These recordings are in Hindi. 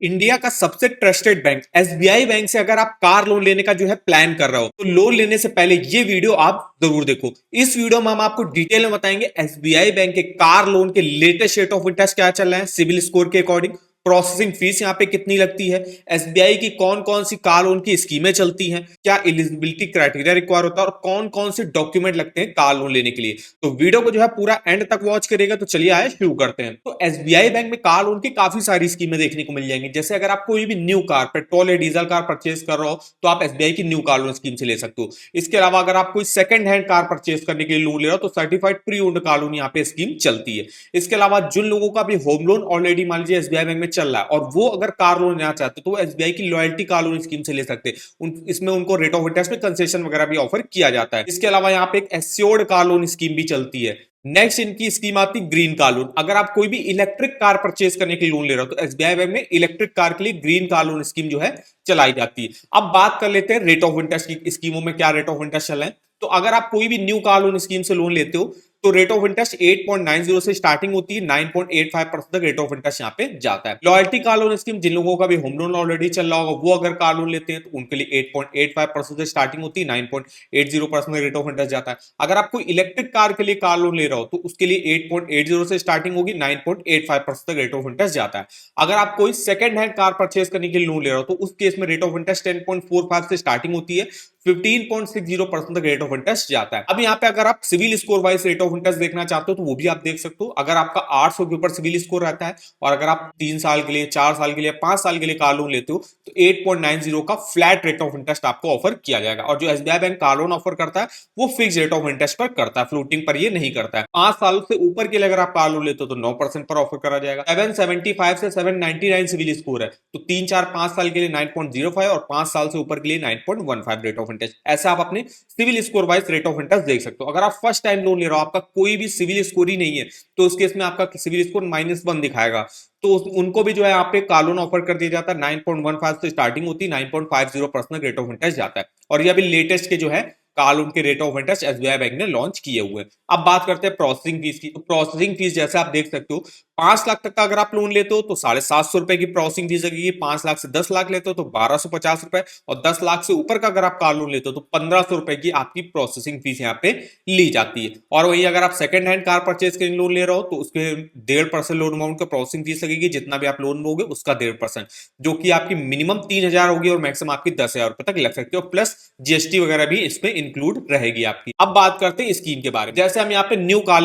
इंडिया का सबसे ट्रस्टेड बैंक एसबीआई बैंक से अगर आप कार लोन लेने का जो है प्लान कर रहे हो तो लोन लेने से पहले ये वीडियो आप जरूर देखो। इस वीडियो में हम आपको डिटेल में बताएंगे एसबीआई बैंक के कार लोन के लेटेस्ट रेट ऑफ इंटरेस्ट क्या चल रहा है सिविल स्कोर के अकॉर्डिंग, प्रोसेसिंग फीस यहाँ पे कितनी लगती है, एसबीआई की कौन कौन सी कार लोन की स्कीमें चलती हैं, क्या एलिजिबिलिटी क्राइटेरिया रिक्वायर होता है और कौन कौन से डॉक्यूमेंट लगते हैं कार लोन लेने के लिए। तो वीडियो को जो है पूरा एंड तक वॉच करेगा। तो चलिए आए शुरू करते हैं। तो एसबीआई बैंक में कार लोन की काफी सारी स्कीमें देखने को मिल जाएंगी। जैसे अगर आप कोई भी न्यू कार, पेट्रोल या डीजल कार परचेज कर रहे हो तो आप एसबीआई की न्यू कार लोन स्कीम से ले सकते हो। इसके अलावा अगर आप कोई सेकंड हैंड कार परचेज करने के लिए लोन ले रहे हो तो certified pre owned car loan यहाँ पे स्कीम चलती है। इसके अलावा जिन लोगों का भी होम लोन ऑलरेडी मान लीजिए एसबीआई बैंक में चल रहा है और वो अगर कार लोन लेना चाहते तो वो एसबीआई की लॉयल्टी कार लोन स्कीम से ले सकते हैं। इसमें उनको रेट ऑफ इंटरेस्ट में कंसेशन वगैरह भी ऑफर किया जाता है। इसके अलावा यहाँ पे एक एस्योर्ड कार लोन स्कीम भी चलती है। नेक्स्ट इनकी स्कीम आती है ग्रीन कार लोन। अगर आप कोई भी इलेक्ट्रिक कार परचेज करने के लिए लोन ले रहे हो तो एसबीआई बैंक में इलेक्ट्रिक कार के लिए ग्रीन कार लोन स्कीम जो है चलाई जाती है। अब बात कर लेते हैं रेट ऑफ इंटरेस्ट की, स्कीमों में क्या रेट ऑफ इंटरेस्ट चल रहा है। तो अगर आप कोई भी न्यू कार लोन स्कीम से लोन लेते हो तो रेट ऑफ इंटरेस्ट 8.90 से स्टार्टिंग होती है, 9.85% तक रेट ऑफ इंटरेस्ट यहाँ पे जाता है। लॉयल्टी कार लोन स्कीम जिन लोगों का भी होम लोन ऑलरेडी चल रहा होगा वो अगर कार लोन लेते हैं तो उनके लिए 8.85% से स्टार्टिंग होती है, 9.80% रेट ऑफ इंटरेस्ट जाता है। अगर आप कोई इलेक्ट्रिक कार के लिए कार लोन ले रहे हो तो उसके लिए 8.80 से स्टार्टिंग होगी, 9.85% तक रेट ऑफ इंटरेस्ट जाता है। अगर आप कोई सेकंड हैंड कार परचेज करने के लिए लोन ले रहे हो तो उस केस में रेट ऑफ इंटरेस्ट 10.45 से स्टार्टिंग होती है, 15.60% तक रेट ऑफ इंटरेस्ट जाता है। अब यहाँ पे अगर आप CIBIL score wise rate of interest देखना चाहते हो तो वो भी आप देख सकते हो। अगर आपका 800 के ऊपर सिविल स्कोर रहता है और अगर आप 3 साल के लिए, 4 साल के लिए, 5 साल के लिए कार लोन लेते हो तो 8.90 का फ्लैट रेट ऑफ इंटरेस्ट आपको ऑफर किया जाएगा। और जो SBI bank car loan offer करता है वो फिक्स रेट ऑफ इंटरेस्ट पर करता है, फ्लोटिंग पर ये नहीं करता है। 5 साल से ऊपर के लिए अगर आप कार लोन लेते हो तो 9% पर ऑफर करा जाएगा। 775 से 799 सिविल स्कोर है तो 3, 4, 5 साल के लिए 9.05 और 5 साल से ऊपर के लिए 9.15 रेट ऑफ इंटरेस्ट। ऐसा आप अपने CIBIL score wise rate of interest देख सकते हो। अगर आप फर्स्ट टाइम लोन ले रहे हो, आपका कोई भी सिविल स्कोर ही नहीं है तो उस केस में आपका सिविल स्कोर -1 दिखाएगा तो उनको भी जो है यहाँ पे कार लोन ऑफर कर दिया जाता है। 9.15 से स्टार्टिंग होती है, 9.50% रेट ऑफ इंटरेस्ट जाता है। और ये अभी लेटेस्ट के जो है कार लोन के rate of interest SBI bank ने लॉन्च किए हुए हैं। अब बात करते हैं प्रोसेसिंग फीस की। तो प्रोसेसिंग फीस जैसे आप देख सकते हो 5 लाख तक का अगर आप लोन लेते हो तो 750 रुपए की प्रोसेसिंग फीस लगेगी। 5 लाख से 10 लाख लेते हो तो 1250 रुपए और 10 लाख से ऊपर का अगर आप कार लोन लेते हो तो 1500 रुपए की आपकी प्रोसेसिंग फीस यहाँ पे ली जाती है। और वही अगर आप सेकंड हैंड कार परचेज के लोन ले रहे हो तो उसके 1.5% लोन अमाउंट का प्रोसेसिंग फीस लगेगी, जितना भी आप लोन लोगे उसका 1.5%, जो कि आपकी मिनिमम 3000 होगी और मैक्सिमम आपकी 10,000 रुपए तक लग सकती है और प्लस जीएसटी वगैरह भी इसमें इंक्लूड रहेगी आपकी। अब बात करते हैं स्कीम के बारे में। जैसे हम यहाँ पे न्यू कार,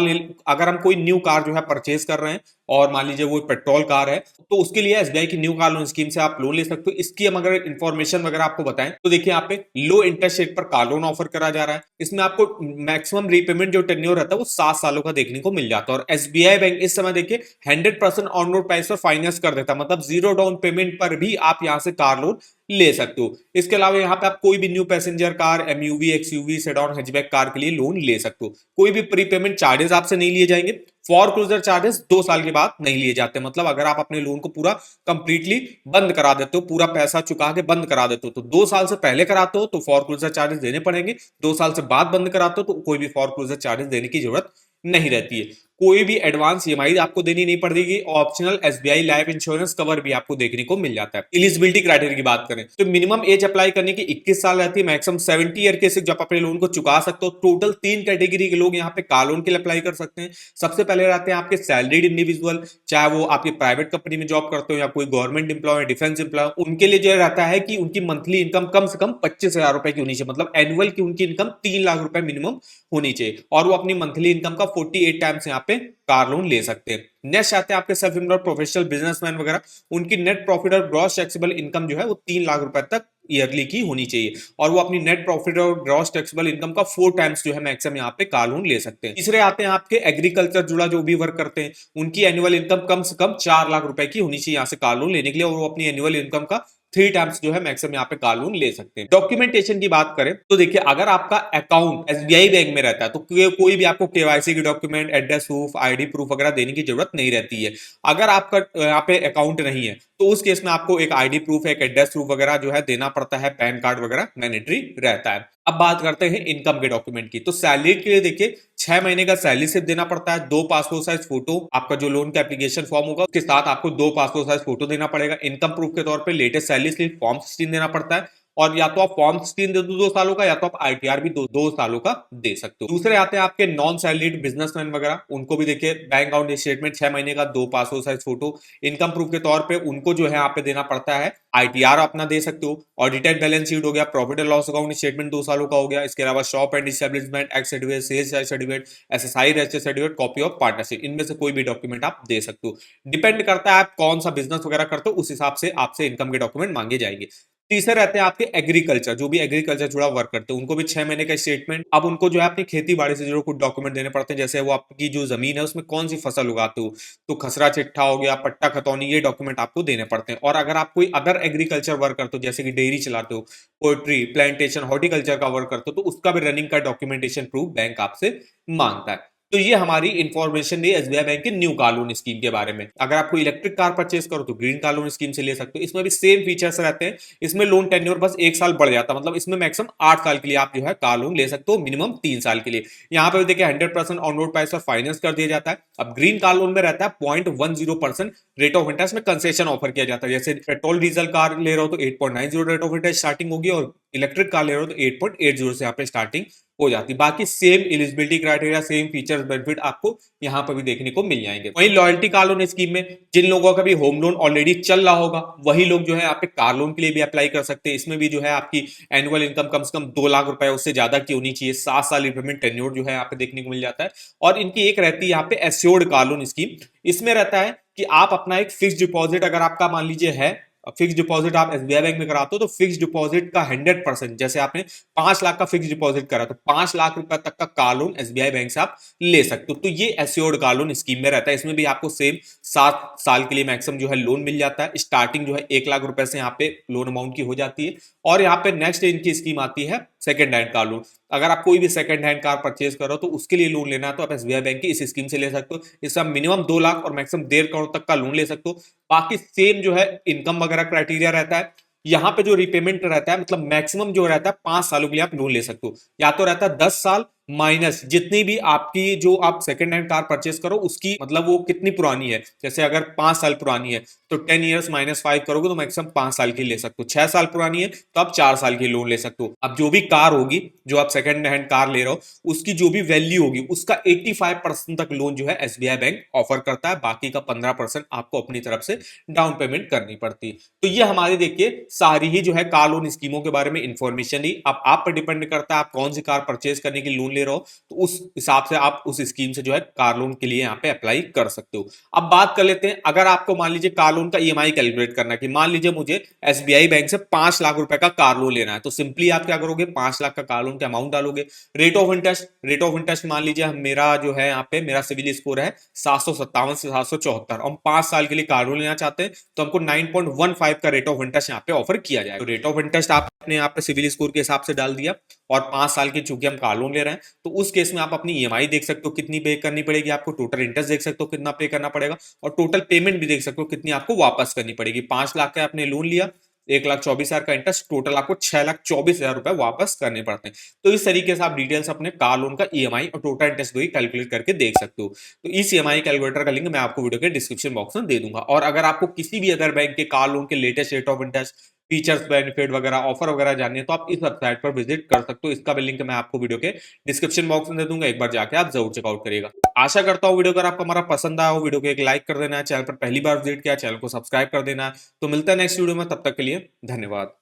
अगर हम कोई न्यू कार जो है परचेज कर रहे हैं और मान लीजिए वो पेट्रोल कार है तो उसके लिए एसबीआई की न्यू कार लोन स्कीम से आप लोन ले सकते हो। इसकी हम अगर इंफॉर्मेशन वगैरह आपको बताएं तो देखिए यहाँ पे लो इंटरेस्ट रेट पर कार लोन ऑफर करा जा रहा है। इसमें आपको मैक्सिमम रीपेमेंट जो टेन्योर रहता है वो 7 सालों का देखने को मिल जाता है। और एसबीआई बैंक इस समय देखिए 100% ऑन रोड प्राइस पर फाइनेंस कर देता है, मतलब 0 डाउन पेमेंट पर भी आप यहाँ से कार लोन ले सकते हो। इसके अलावा यहाँ पे आप कोई भी new passenger car, MUV, XUV, sedan, hatchback car के लिए लोन ले सकते हो। कोई भी प्रीपेमेंट चार्जेस आपसे नहीं लिए जाएंगे। फॉरक्लोजर चार्जेस 2 साल के बाद नहीं लिए जाते, मतलब अगर आप अपने लोन को पूरा कंप्लीटली बंद करा देते हो, पूरा पैसा चुका के बंद करा देते हो तो 2 साल से पहले कराते हो तो फॉरक्लोजर चार्जेस देने पड़ेंगे। 2 साल से बाद बंद कराते हो तो कोई भी फॉरक्लोजर चार्जेस देने की जरूरत नहीं रहती है। कोई भी एडवांस ईएमआई आपको देनी नहीं पड़ेगी। Optional SBI life insurance cover भी आपको देखने को मिल जाता है। एलिजिबिलिटी क्राइटेरिया की बात करें तो मिनिमम एज अप्लाई करने की 21 साल रहती है, मैक्सिमम 70 ईयर के से जब अपने लोन को चुका सकते हो। टोटल 3 कैटेगरी के लोग यहाँ पे कार लोन के लिए अप्लाई कर सकते हैं। सबसे पहले रहते हैं आपके सैलरीड इंडिविजुअल, चाहे वो आपकी प्राइवेट कंपनी में जॉब करते हो या कोई गवर्नमेंट एम्प्लॉय, डिफेंस एम्प्लॉय। उनके लिए जो रहता है कि उनकी मंथली इनकम कम से कम 25,000 रुपए की होनी चाहिए, मतलब एनुअल की उनकी इनकम 3 लाख रुपए मिनिमम होनी चाहिए और वो अपनी मंथली इनकम का 48 टाइम्स यहाँ पे कार लोन ले सकते हैं। नेक्स्ट आते हैं आपके सेल्फ एम्प्लॉयड, प्रोफेशनल, बिजनेसमैन वगैरह। उनकी नेट प्रॉफिट और ग्रॉस टैक्सेबल इनकम जो है वो 3 लाख रुपए तक ईयरली की होनी चाहिए और वो अपनी नेट प्रॉफिट और ग्रॉस टैक्सेबल इनकम का 4 टाइम्स जो है मैक्सिमम यहाँ पे कार लोन ले सकते हैं। तीसरे आते हैं आपके एग्रीकल्चर जुड़ा जो भी वर्क करते हैं, उनकी एनुअल इनकम कम से कम 4 लाख रुपए की होनी चाहिए यहाँ से कार लोन लेने के लिए और वो अपनी एनुअल इनकम का 3 टाइम्स जो है मैक्सिमम यहाँ पे कार लोन ले सकते हैं। डॉक्यूमेंटेशन की बात करें तो देखिए अगर आपका अकाउंट एसबीआई बैंक में रहता है तो कोई भी आपको केवाईसी की document, address proof, ID proof वगैरह देने की जरूरत नहीं रहती है। अगर आपका यहाँ पे अकाउंट नहीं है तो उस केस में आपको एक आईडी प्रूफ, एक एड्रेस प्रूफ वगैरह जो है देना पड़ता है, पैन कार्ड वगैरह मैंडेटरी रहता है। अब बात करते हैं इनकम के डॉक्यूमेंट की। तो सैलरी के लिए देखिए 6 महीने का सैलरी स्लिप देना पड़ता है, 2 पासपोर्ट साइज फोटो, आपका जो लोन का एप्लीकेशन फॉर्म होगा उसके साथ आपको 2 पासपोर्ट साइज फोटो देना पड़ेगा। इनकम प्रूफ के तौर पे लेटेस्ट सैलरी स्लिप फॉर्म 16 देना पड़ता है, और या तो आप फॉर्म 16 दे दो 2 सालों का, या तो आप आईटीआर भी दो सालों का दे सकते हो। दूसरे आते हैं आपके नॉन सैलरीड बिजनेसमैन वगैरह, उनको भी देखिए बैंक अकाउंट स्टेटमेंट 6 महीने का, 2 passport size photo, income proof के तौर पे उनको जो है यहाँ पे देना पड़ता है। आईटीआर अपना दे सकते हो, ऑडिटेड बैलेंस शीट हो गया, profit and loss account statement 2 सालों का हो गया, इसके अलावा shop and establishment act certificate, sales certificate, SSI register certificate, copy of partnership, इनमें से कोई भी डॉक्यूमेंट आप दे सकते हो। डिपेंड करता है आप कौन सा बिजनेस वगैरह करते हो, उस हिसाब से आपसे इनकम के डॉक्यूमेंट मांगे जाएंगे। तीसरे रहते हैं आपके एग्रीकल्चर, जो भी एग्रीकल्चर जुड़ा वर्क करते हैं उनको भी 6 महीने का स्टेटमेंट। अब उनको जो है अपनी खेती बाड़ी से जुड़े कुछ डॉक्यूमेंट देने पड़ते हैं, जैसे वो आपकी जो जमीन है उसमें कौन सी फसल उगाते हो, तो खसरा चिट्ठा हो गया, पट्टा खतौनी, ये डॉक्यूमेंट आपको देने पड़ते हैं। और अगर आप कोई अदर एग्रीकल्चर वर्क करते हो, जैसे कि डेयरी चलाते हो, पोल्ट्री, प्लांटेशन, हॉर्टिकल्चर का वर्क करते हो, तो उसका भी रनिंग का डॉक्यूमेंटेशन प्रूफ बैंक आपसे मांगता है। तो ये हमारी इंफॉर्मेशन है एसबीआई बैंक के न्यू कार लोन स्कीम के बारे में। अगर आपको इलेक्ट्रिक कार परचेस करो तो ग्रीन कार लोन स्कीम से ले सकते हो। इसमें भी सेम फीचर्स रहते हैं, इसमें लोन टेन्योर बस 1 साल बढ़ जाता है, मतलब इसमें मैक्सिमम 8 साल के लिए आप जो है कार लोन ले सकते हो, मिनिमम 3 साल के लिए। यहाँ पे देखिए 100% ऑन रोड प्राइस और फाइनेंस कर दिया जाता है। अब ग्रीन कार लोन में रहता है 0.10% रेट ऑफ इंटरेस्ट में कंसेशन ऑफर किया जाता है। जैसे पेट्रोल डीजल कार ले रहे हो तो 8.90 रेट ऑफ इंटरेस्ट स्टार्टिंग होगी, और इलेक्ट्रिक कार ले रहे हो तो 8.80 से यहाँ पे स्टार्टिंग हो जाती है। बाकी same eligibility criteria, same features, benefit आपको यहाँ पर भी देखने को मिल जाएंगे। वहीं लॉयल्टी कार लोन स्कीम में जिन लोगों का भी होम लोन ऑलरेडी चल रहा होगा वही लोग जो है आप कार लोन के लिए भी अप्लाई कर सकते हैं। इसमें भी जो है आपकी एनुअल इनकम कम से कम 2 लाख रुपए उससे ज्यादा की होनी चाहिए। 7 साल रिपेमेंट टेन्योर जो है यहाँ पे देखने को मिल जाता है। और इनकी एक रहती है यहाँ पे एश्योर्ड कार लोन स्कीम। इसमें रहता है कि आप अपना एक फिक्स डिपॉजिट अगर आपका मान लीजिए है, फिक्स डिपॉजिट आप एसबीआई बैंक में कराते हो तो फिक्स डिपॉजिट का 100%, जैसे आपने 5 लाख का फिक्स डिपॉजिट करा तो 5 लाख रुपए तक का कार लोन एसबीआई बैंक से आप ले सकते हो। तो ये एश्योर्ड कार लोन स्कीम में रहता है। इसमें भी आपको सेम 7 साल के लिए मैक्सिमम जो है लोन मिल जाता है। स्टार्टिंग जो है 1 लाख रुपए से यहाँ पे लोन अमाउंट की हो जाती है। और यहाँ पे नेक्स्ट इनकी स्कीम आती है सेकंड हैंड कार लोन। अगर आप कोई भी सेकंड हैंड कार परचेज करो तो उसके लिए लोन लेना है तो आप एसबीआई बैंक की इस स्कीम से ले सकते हो। इसमें मिनिमम 2 लाख और मैक्सिमम 1.5 करोड़ तक का लोन ले सकते हो। बाकी सेम जो है इनकम वगैरह क्राइटेरिया रहता है। यहाँ पे जो रिपेमेंट रहता है, मतलब मैक्सिमम जो रहता है 5 सालों के लिए आप लोन ले सकते हो। या तो रहता है 10 साल माइनस जितनी भी आपकी जो आप सेकंड हैंड कार परचेस करो उसकी, मतलब वो कितनी पुरानी है। जैसे अगर 5 साल पुरानी है तो 10 इयर्स माइनस 5 करोगे तो मैक्सिमम 5 साल की ले सकते हो। 6 साल पुरानी है तो आप 4 साल की लोन ले सकते हो। अब जो भी कार होगी, जो आप सेकंड हैंड कार ले रहे हो, उसकी जो भी वैल्यू होगी उसका 85% तक लोन जो है एसबीआई बैंक ऑफर करता है। बाकी का 15% आपको अपनी तरफ से डाउन पेमेंट करनी पड़ती है। तो ये हमारी देखिए सारी ही जो है कार लोन स्कीमों के बारे में इंफॉर्मेशन ही। अब आप पर डिपेंड करता है आप कौन सी कार परचेज करने की लोन ले रहे हो, तो उस हिसाब से आप उस स्कीम से जो है कार लोन के लिए यहाँ पे अप्लाई कर सकते हो। अब बात कर लेते हैं, अगर आपको मान लीजिए कार लोन का ईएमआई कैलकुलेट करना है कि मान लीजिए मुझे एसबीआई बैंक से 5 लाख रुपए का कार लोन लेना है, तो सिंपली आप क्या करोगे, 5 लाख का कार लोन का अमाउंट डालोगे। रेट ऑफ इंटरेस्ट मान लीजिए मेरा जो है यहाँ पे मेरा सिविल स्कोर है 757 से 774, हम 5 साल के लिए कार लोन लेना चाहते हैं तो हमको 9.15 का रेट ऑफ इंटरेस्ट यहाँ पे ऑफर किया जाए। तो रेट ऑफ इंटरेस्ट आपने यहाँ पे सिविल स्कोर के हिसाब से डाल दिया, और 5 साल की चूंकि हम कार लोन ले रहे हैं तो उस केस में आप अपनी ईएमआई देख सकते हो कितनी पे करनी पड़ेगी आपको, टोटल इंटरेस्ट देख सकते हो कितना पे करना पड़ेगा, और टोटल पेमेंट भी देख सकते हो कितनी आपको वापस करनी पड़ेगी। 5 लाख का आपने लोन लिया, 1,24,000 का इंटरेस्ट, टोटल आपको 6,24,000 रुपए वापस करने पड़ते हैं। तो इस तरीके से आप डिटेल्स अपने कार लोन का ईएमआई और टोटल इंटरेस्ट भी कैलकुलेट करके देख सकते हो। तो इस ईएमआई कैलकुलेटर का लिंक मैं आपको वीडियो के डिस्क्रिप्शन बॉक्स में दे दूंगा। और अगर आपको किसी भी अदर बैंक के कार लोन के latest rate of interest, features, benefit वगैरह, ऑफर वगैरह जाननी है तो आप इस वेबसाइट पर विजिट कर सकते हो। इसका भी लिंक मैं आपको वीडियो के डिस्क्रिप्शन बॉक्स में दे दूंगा, एक बार जाके आप जरूर चेकआउट करिएगा। आशा करता हूँ वीडियो अगर आपको हमारा पसंद आया हो, वीडियो को एक लाइक कर देना है, चैनल पर पहली बार विजिट किया चैनल को सब्सक्राइब कर देना है। तो मिलता है नेक्स्ट वीडियो में, तब तक के लिए धन्यवाद।